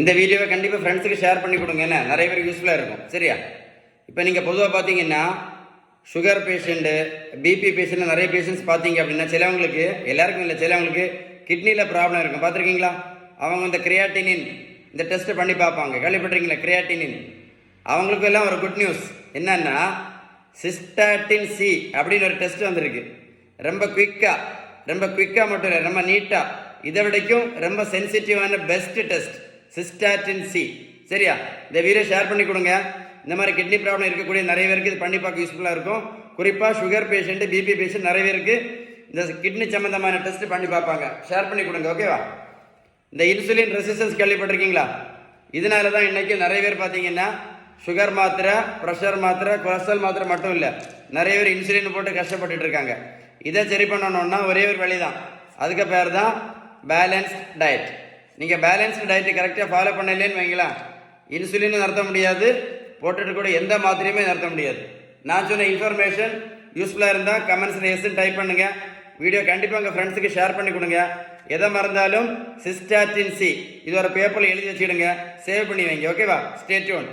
இந்த வீடியோவை கண்டிப்பாக ஃப்ரெண்ட்ஸுக்கு ஷேர் பண்ணி கொடுங்க, என்ன நிறைய பேருக்கு யூஸ்ஃபுல்லாக இருக்கும். சரியா? இப்போ நீங்கள் பொதுவாக பார்த்தீங்கன்னா சுகர் பேஷண்ட்டு, பிபி பேஷண்ட், நிறைய பேஷண்ட்ஸ் பார்த்தீங்க அப்படின்னா சிலவங்களுக்கு, எல்லாருக்கும் இல்லை, சிலவங்களுக்கு கிட்னியில் ப்ராப்ளம் இருக்கும். பார்த்துருக்கீங்களா? அவங்க இந்த கிரியாட்டினின் இந்த டெஸ்ட்டை பண்ணி பார்ப்பாங்க. கேள்விப்பட்டிருக்கீங்களா? கிரியாட்டினின். அவங்களுக்கு எல்லாம் ஒரு குட் நியூஸ் என்னன்னா, சிஸ்டாட்டின் சி அப்படின்னு ஒரு டெஸ்ட் வந்திருக்கு. ரொம்ப குயிக்காக மட்டும் இல்லை, ரொம்ப நீட்டாக, இதை விடைக்கும் ரொம்ப சென்சிட்டிவான பெஸ்ட் டெஸ்ட் சிஸ்டாட்டின் சி. சரியா? இந்த வீடியோ ஷேர் பண்ணி கொடுங்க. இந்த மாதிரி கிட்னி ப்ராப்ளம் இருக்கக்கூடிய நிறைய பேருக்கு இது பண்ணி பார்க்க யூஸ்ஃபுல்லாக இருக்கும். குறிப்பாக சுகர் பேஷண்ட்டு, பிபி பேஷண்ட் நிறைய பேருக்கு இந்த கிட்னி சம்மந்தமான டெஸ்ட் பண்ணி பார்ப்பாங்க. ஷேர் பண்ணி கொடுங்க, ஓகேவா? இந்த இன்சுலின் ரெசிஸ்டன்ஸ் கேள்விப்பட்டிருக்கீங்களா? இதனால தான் இன்றைக்கி நிறைய பேர் பார்த்தீங்கன்னா சுகர் மாத்திரை, ப்ரெஷர் மாத்திரை, கொலஸ்ட்ரால் மாத்திரை மட்டும் இல்லை, நிறைய பேர் இன்சுலின் போட்டு கஷ்டப்பட்டுட்டு இருக்காங்க. இதை சரி பண்ணணும்னா ஒரே ஒரு வழி தான். அதுக்கு பேர் தான் பேலன்ஸ்ட் டயட். நீங்கள் பேலன்ஸ்டு டயட்டு கரெக்டாக ஃபாலோ பண்ணலேன்னு வைங்களா, இன்சுலின் நடத்த முடியாது, போட்டுட்டு கூட எந்த மாத்திரையுமே நடத்த முடியாது. நான் சொன்ன இன்ஃபர்மேஷன் யூஸ்ஃபுல்லாக இருந்தால் கமெண்ட்ஸில் எஸ்ன்னு டைப் பண்ணுங்கள். வீடியோ கண்டிப்பாக உங்கள் ஃப்ரெண்ட்ஸுக்கு ஷேர் பண்ணி கொடுங்க. எதை மறந்தாலும் சிஸ்டாட்டின் சி இது ஒரு பேப்பரில் எழுதி வச்சுடுங்க, சேவ் பண்ணி வைங்க. ஓகேவா? Stay tune.